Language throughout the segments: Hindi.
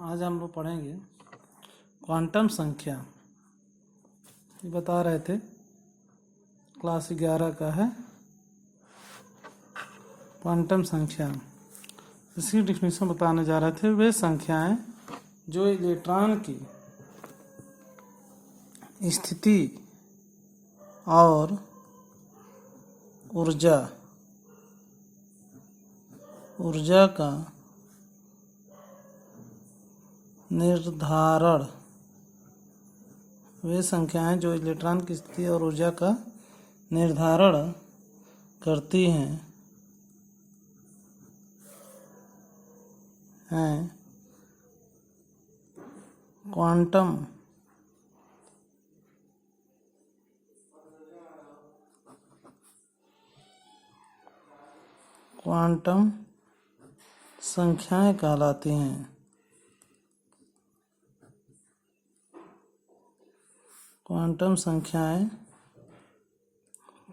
आज हम लोग पढ़ेंगे क्वांटम संख्या। ये बता रहे थे क्लास 11 का है क्वांटम संख्या। इसकी डिफिनेशन बताने जा रहे थे। वे संख्याएं जो इलेक्ट्रॉन की स्थिति और ऊर्जा का निर्धारण, वे संख्याएं जो इलेक्ट्रॉन की स्थिति और ऊर्जा का निर्धारण करती हैं क्वांटम संख्याएं कहलाती हैं। क्वांटम संख्याएं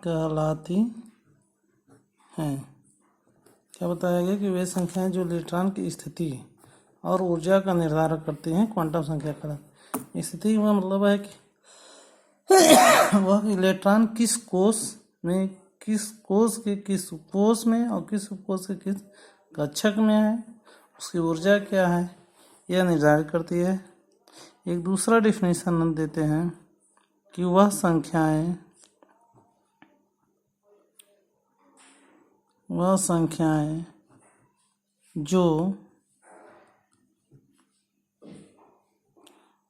कहलाती हैं। क्या बताया गया कि वे संख्याएं जो इलेक्ट्रॉन की स्थिति और ऊर्जा का निर्धारण करती हैं क्वांटम संख्या कहलाती। स्थिति का मतलब है कि वह इलेक्ट्रॉन किस कोष में, किस कोष के किस कोष में और किस कोष के किस कक्षक में है, उसकी ऊर्जा क्या है, यह निर्धारित करती है। एक दूसरा डिफिनेशन देते हैं कि वह संख्याएं जो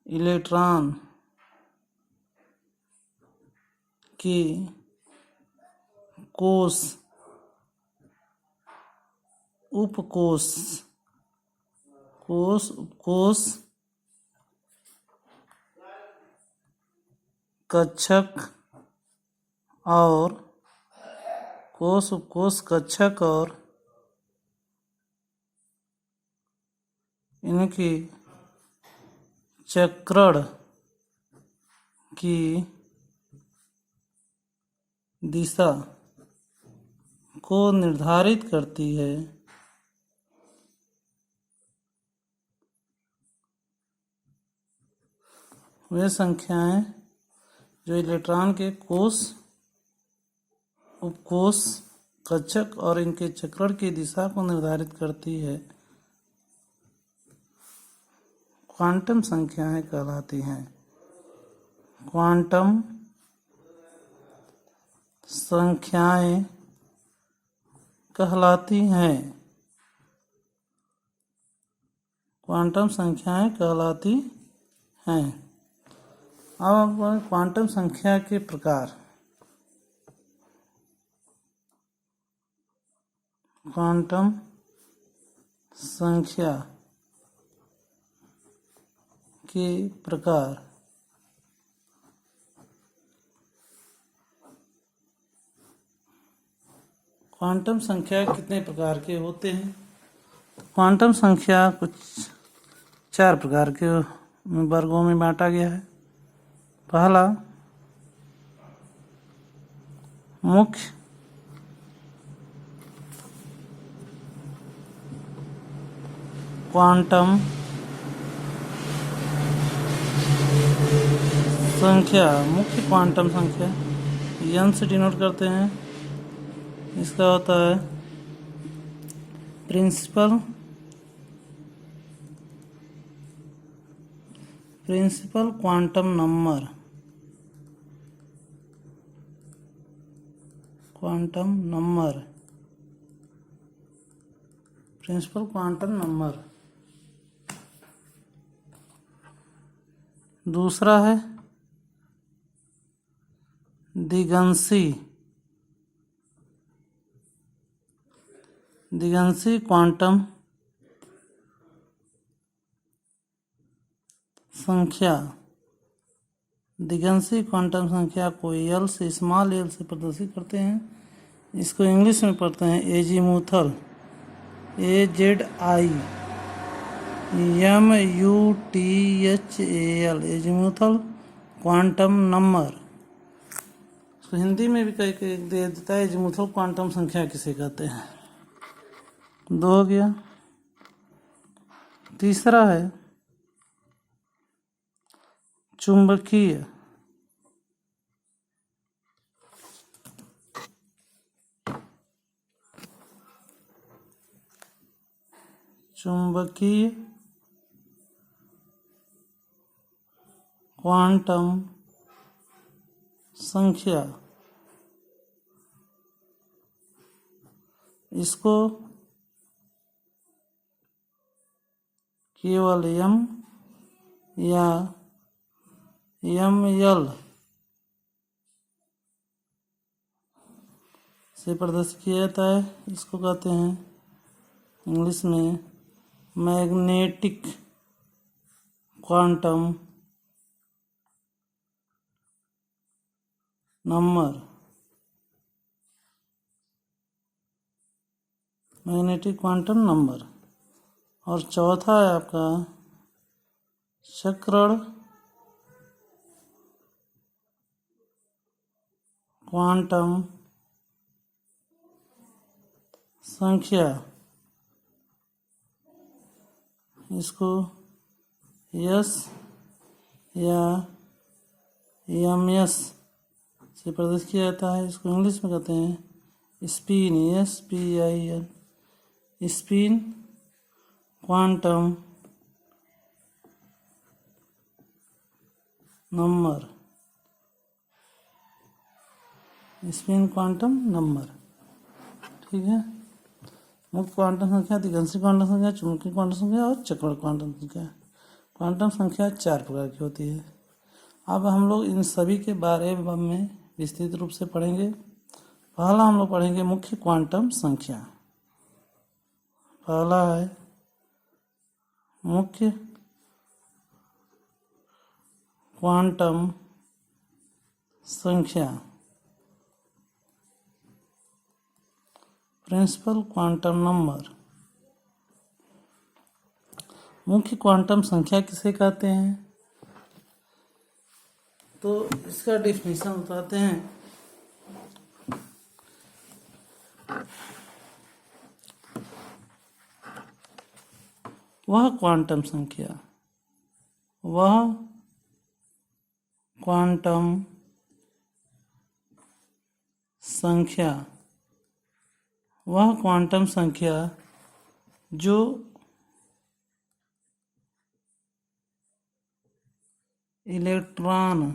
इलेक्ट्रॉन की कोष, उपकोष, कक्षक और कोष, उपकोष, कक्षक और इनकी चक्रण की दिशा को निर्धारित करती है, वे संख्याएं जो इलेक्ट्रॉन के कोष, उपकोष, कक्षक और इनके चक्रण की दिशा को निर्धारित करती है, क्वांटम संख्याएं कहलाती हैं। क्वांटम संख्याएं कहलाती हैं। क्वांटम संख्याएं कहलाती हैं। अब क्वांटम संख्या के प्रकार। क्वांटम संख्या के प्रकार। क्वांटम संख्या कितने प्रकार के होते हैं? क्वांटम संख्या कुछ 4 प्रकार के वर्गों में बांटा गया है। पहला, मुख्य क्वांटम संख्या। मुख्य क्वांटम संख्या n से डिनोट करते हैं। इसका होता है principal quantum number. Principal quantum number. दूसरा है दिगंशी क्वांटम संख्या। दिगंशी क्वांटम संख्या को L से, स्मॉल l से प्रदर्शित करते हैं। इसको इंग्लिश में पढ़ते हैं azimuthal, AZIMUTHAL, azimuthal quantum number. तो हिंदी में भी कई दे देता है एजीमुथल क्वांटम संख्या किसे कहते हैं। 2 हो गया। तीसरा है चुंबकीय क्वांटम संख्या, इसको केवल m या ml से प्रदर्शित किया जाता है। इसको कहते हैं इंग्लिश में magnetic quantum number. Magnetic quantum number. और चौथा है आपका चक्रण क्वांटम संख्या, इसको s या ms से प्रदर्शित किया जाता है। इसको इंग्लिश में कहते हैं spin, SPIN, spin quantum number. Spin quantum number, ठीक है। मुक्त क्वांटम संख्या, दिगंशी क्वांटम संख्या, चुंबकीय क्वांटम संख्या और चक्रण क्वांटम संख्या। क्वांटम संख्या 4 प्रकार की होती है। अब हम लोग इन सभी के बारे में विस्तृत रूप से पढ़ेंगे। पहला हम लोग पढ़ेंगे मुख्य क्वांटम संख्या। पहला है मुख्य क्वांटम संख्या, प्रिंसिपल क्वांटम नंबर। मुख्य क्वांटम संख्या किसे कहते हैं, तो इसका डेफिनेशन बताते हैं। वह क्वांटम संख्या, वह क्वांटम संख्या, वह क्वांटम संख्या जो इलेक्ट्रॉन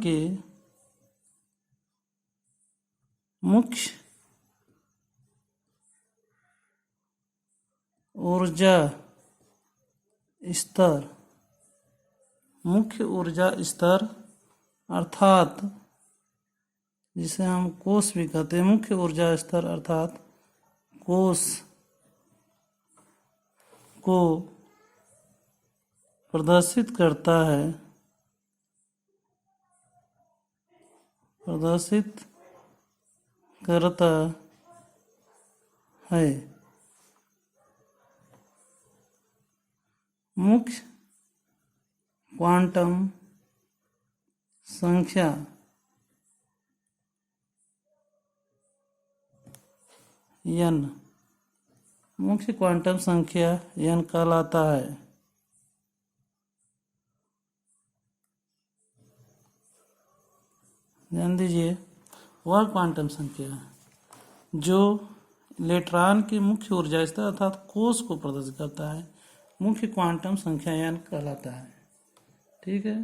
के मुख्य ऊर्जा स्तर अर्थात जिसे हम कोश भी कहते हैं, मुख्य ऊर्जा स्तर अर्थात कोश को प्रदर्शित करता है, मुख्य क्वांटम संख्या n, मुख्य क्वांटम संख्या n कहलाता है। ध्यान दीजिए, वह क्वांटम संख्या जो इलेक्ट्रॉन की मुख्य ऊर्जा स्तर अर्थात कोश को प्रदर्शित करता है, मुख्य क्वांटम संख्या n कहलाता है। ठीक है।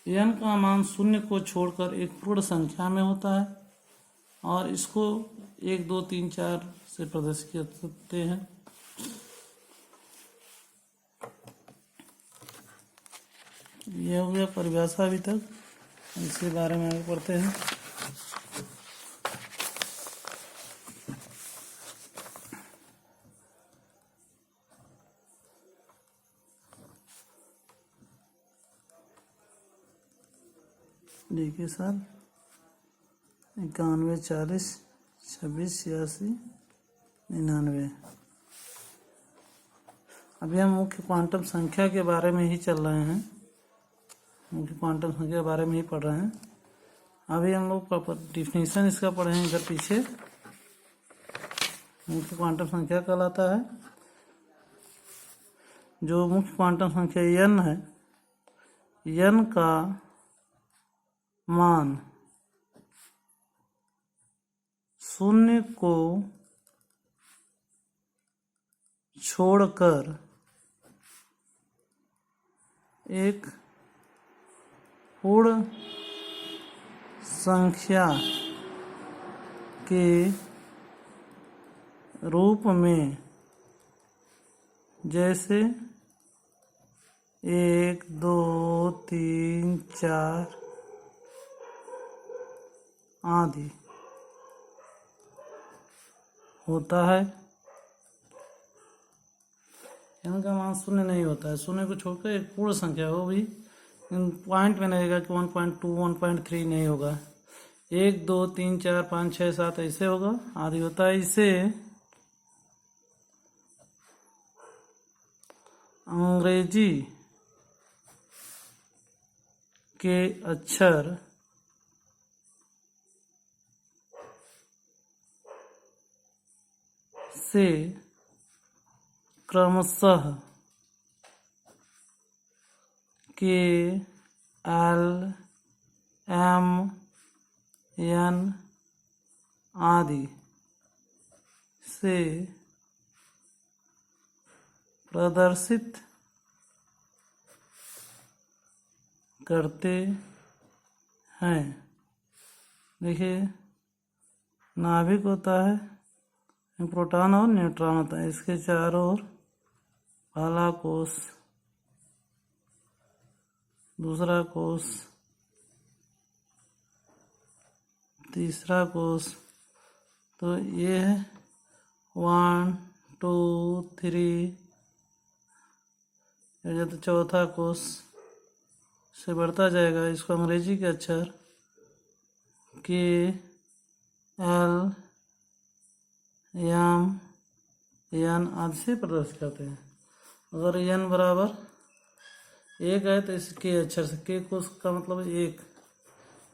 n का मान शून्य को छोड़कर एक पूर्ण संख्या में होता है और इसको 1, 2, 3, 4 से प्रदर्शित कर सकते हैं। यह हो गया परिभाषा। अभी तक इसके बारे में आगे पढ़ते हैं। देखिए साल 91, 40, 26, 86, 99। अभी हम मुख्य क्वांटम संख्या के बारे में ही चल रहे हैं, मुख्य क्वांटम संख्या के बारे में ही पढ़ रहे हैं। अभी हम लोग डिफिनीशन इसका पढ़ेंगे इधर पीछे। मुख्य क्वांटम संख्या कहलाता है। जो मुख्य क्वांटम संख्या n है, n का मान 0 को छोड़कर एक पूर्ण संख्या के रूप में, जैसे 1 2 3 4 आदि होता है। इनका मान 0 नहीं होता है। 0 को छोड़कर एक पूर्ण संख्या हो भी पॉइंट में नहीं रहेगा कि 1.2 1.3 नहीं होगा। 1 2 3 4 5 6 7 ऐसे होगा, आदि होता है। इसे अंग्रेजी के अक्षर से क्रमशः K L M N आदि से प्रदर्शित करते हैं। देखिए, नाभिक होता है, प्रोटॉन और न्यूट्रॉन होता है। इसके चारों ओर पहला कोष, दूसरा कोष, तीसरा कोष, तो ये है 1 2 3। तो चौथा कोष से बढ़ता जाएगा। इसको अंग्रेजी के अक्षर के एल एम एन आदि से प्रदर्शित करते हैं। अगर एन बराबर 1 है तो इसके अक्षर से के कोष का मतलब 1,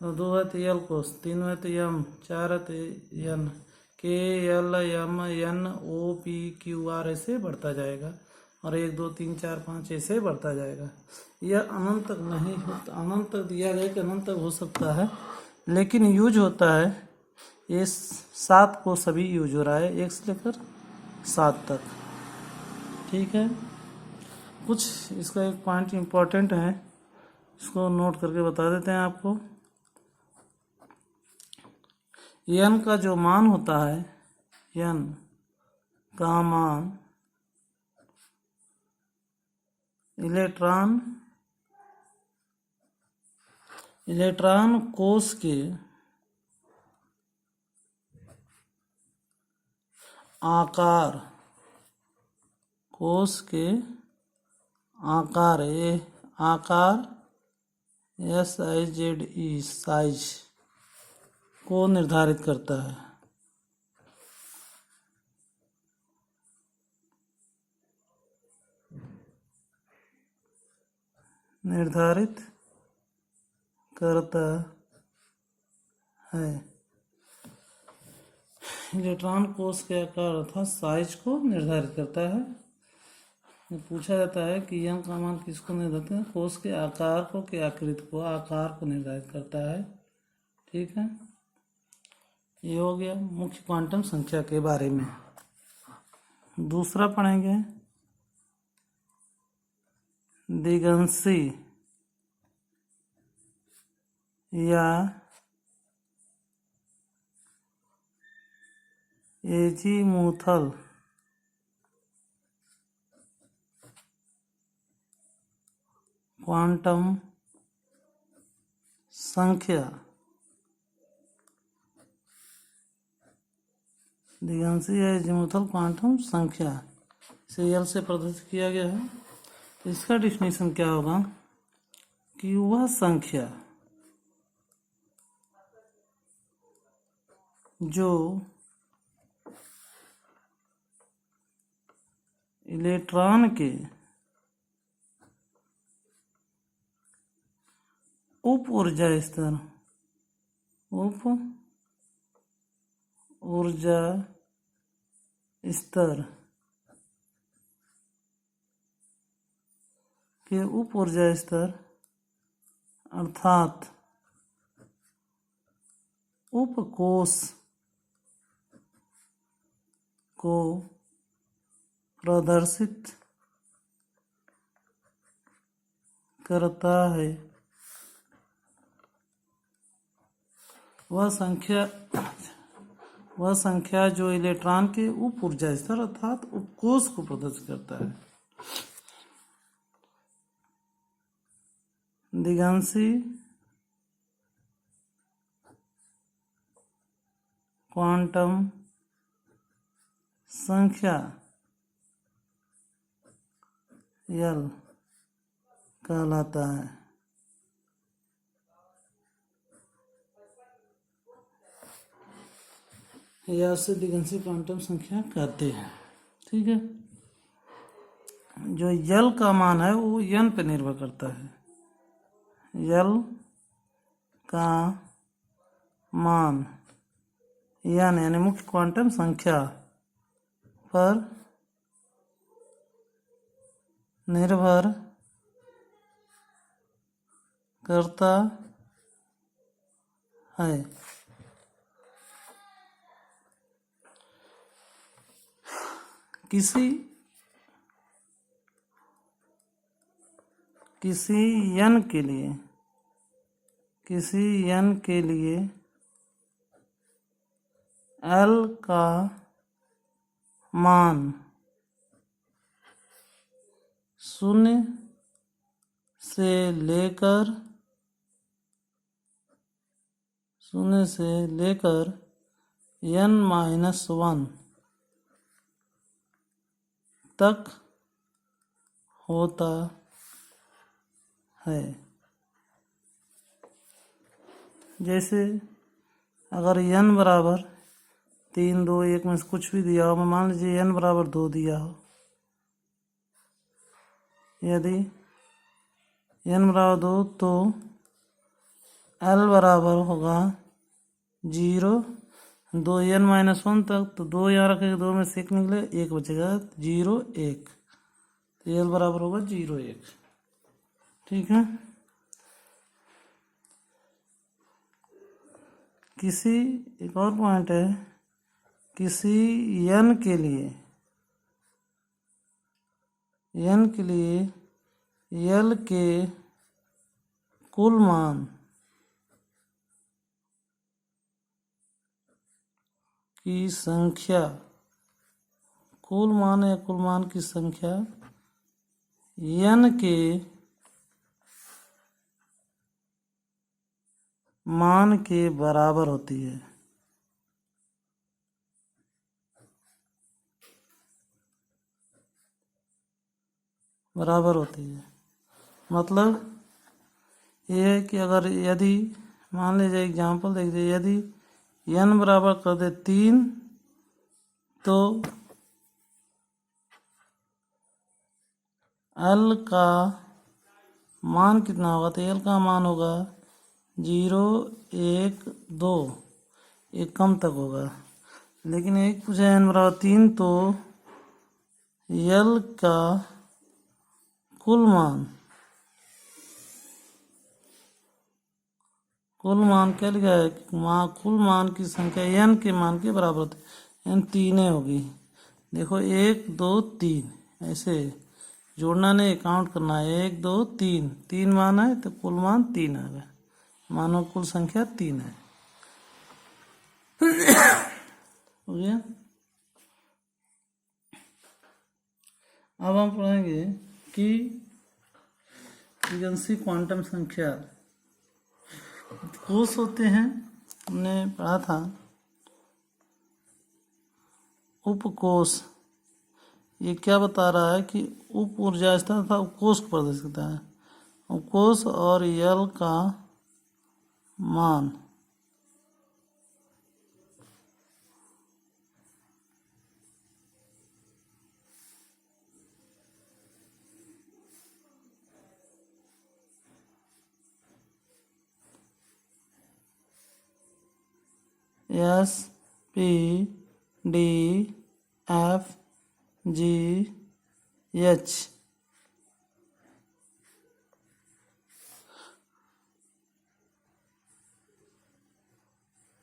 2 है तो एल कोष, 3 है तो एम, 4 है तो N, K L M N O P Q R ऐसे बढ़ता जाएगा। और 1 2 3 4 5 ऐसे बढ़ता जाएगा। यह अनंत तक नहीं होता, अनंत तक दिया गया कि अनंत तक हो सकता है, लेकिन यूज होता है ये 7 को सभी यूज हो रहा है, 1 से लेकर 7 तक। ठीक है, कुछ इसका एक पॉइंट इम्पोर्टेंट है, इसको नोट करके बता देते हैं आपको। n का जो मान होता है, n का मान इलेक्ट्रॉन कोष के आकार, कोष के आकार, SIZE साइज को निर्धारित करता है। निर्धारित करता है। इलेक्ट्रॉन कोष के आकार अर्थात साइज को निर्धारित करता है। पूछा जाता है कि यंग का मान किसको निर्धारित करता है? कोष के आकार को, के आकृति को, आकार को निर्धारित करता है। ठीक है, ये हो गया मुख्य क्वांटम संख्या के बारे में। दूसरा पढ़ेंगे दिगंशी या एजीमुथल क्वांटम संख्या। दिगंशी या एजीमुथल क्वांटम संख्या से एल से प्रदर्शित किया गया है। तो इसका डिफिनीशन क्या होगा कि वह संख्या जो इलेक्ट्रॉन के उप ऊर्जा स्तर उप ऊर्जा स्तर के उप ऊर्जा स्तर अर्थात उपकोष को प्रदर्शित करता है। वह संख्या जो इलेक्ट्रॉन के उप ऊर्जा स्तर अर्थात उपकोष को प्रदर्शित करता है। दिगंशी क्वांटम संख्या यल कहलाता है। या उसे दिगंशी क्वांटम संख्या कहते हैं। ठीक है, जो यल का मान है वो यन पे निर्भर करता है। यल का मान यन यानी मुख्य क्वांटम संख्या पर निर्भर करता है। किसी यन के लिए एल का मान 0 से लेकर n-1 तक होता है। जैसे अगर n बराबर 3, 2, 1 में से कुछ भी दिया हो, मान लीजिए n बराबर 2 दिया हो, यदि n बराबर 2 तो l बराबर होगा 0, 2 n-1 तक, तो 2 यहाँ रखेंगे, 2 में से 1 निकले, 1 बचेगा, 0, 1, तो l बराबर होगा 0, 1। ठीक है, एक और पॉइंट है, किसी n के लिए l के कुल मान की संख्या, कुल मान की संख्या n के मान के बराबर होती है। मतलब ये है कि अगर यदि मान लीजिए एग्जांपल देख लीजिए, यदि n बराबर कर दे 3 तो l का मान कितना होगा, तो l का मान होगा 0, 1, 2, एक कम तक होगा। लेकिन एक पूछा n बराबर 3 तो l का कुल मान क्या लिखा है, कुल मान की संख्या n के मान के बराबर होती है, n 3 होगी। देखो 1, 2, 3 ऐसे जोड़ना नहीं, काउंट करना है, 1, 2, 3 मान है तो कुल मान 3 आ गया, मानो कुल संख्या 3 है। हो गया। अब हम पढ़ेंगे कि दिगंशी क्वांटम संख्या कोष होते हैं, हमने पढ़ा था उपकोष। ये क्या बता रहा है कि उप ऊर्जा स्तर था उपकोष को प्रदर्शित करता है। उपकोष और यल का मान S P D F G H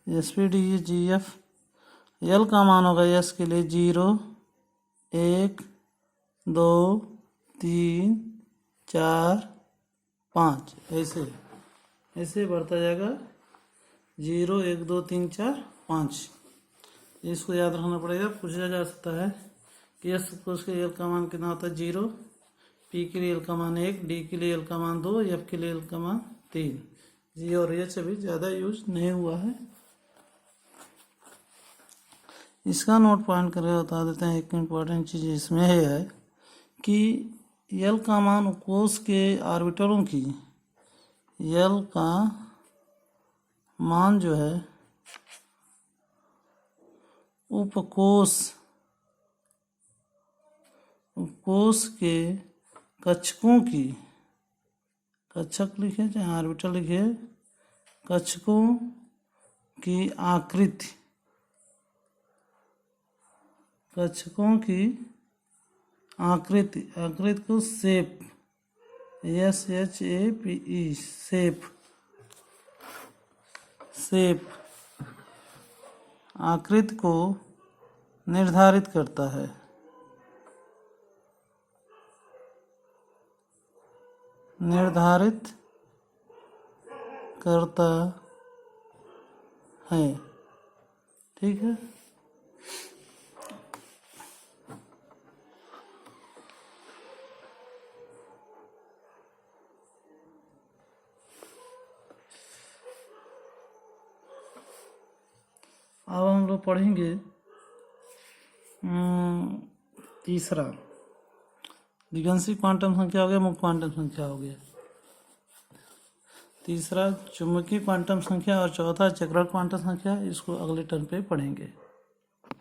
S P D G F. L का मान होगा एस के लिए 0 1 2 3 4 5, ऐसे ऐसे बढ़ता जाएगा 0 1 2 3 4 5। इसको याद रखना पड़ेगा। पूछा जा सकता है कि एस कोश के एल का मान कितना होता है 0, पी के लिए एल का मान 1, डी के लिए एल का मान 2, एफ के लिए एल का मान 3। जी और एच अभी ज़्यादा यूज नहीं हुआ है। इसका नोट पॉइंट करके बता देते हैं। एक इम्पॉर्टेंट चीज़ इसमें है कि एल का मान कोश के ऑर्बिटलों की एल का मान जो है उपकोश के कक्षकों की, कक्षक लिखे चाहे ऑर्बिटल लिखे, कक्षकों की आकृति, कक्षकों की आकृति को शेप, SHAPE शेप आकृति को निर्धारित करता है। निर्धारित करता है, ठीक है। अब हम लोग पढ़ेंगे तीसरा, दिगंशी क्वांटम संख्या हो गया, मुक्त क्वांटम संख्या हो गया। तीसरा चुंबकीय क्वांटम संख्या और चौथा चक्रण क्वांटम संख्या। इसको अगले टर्म पे पढ़ेंगे।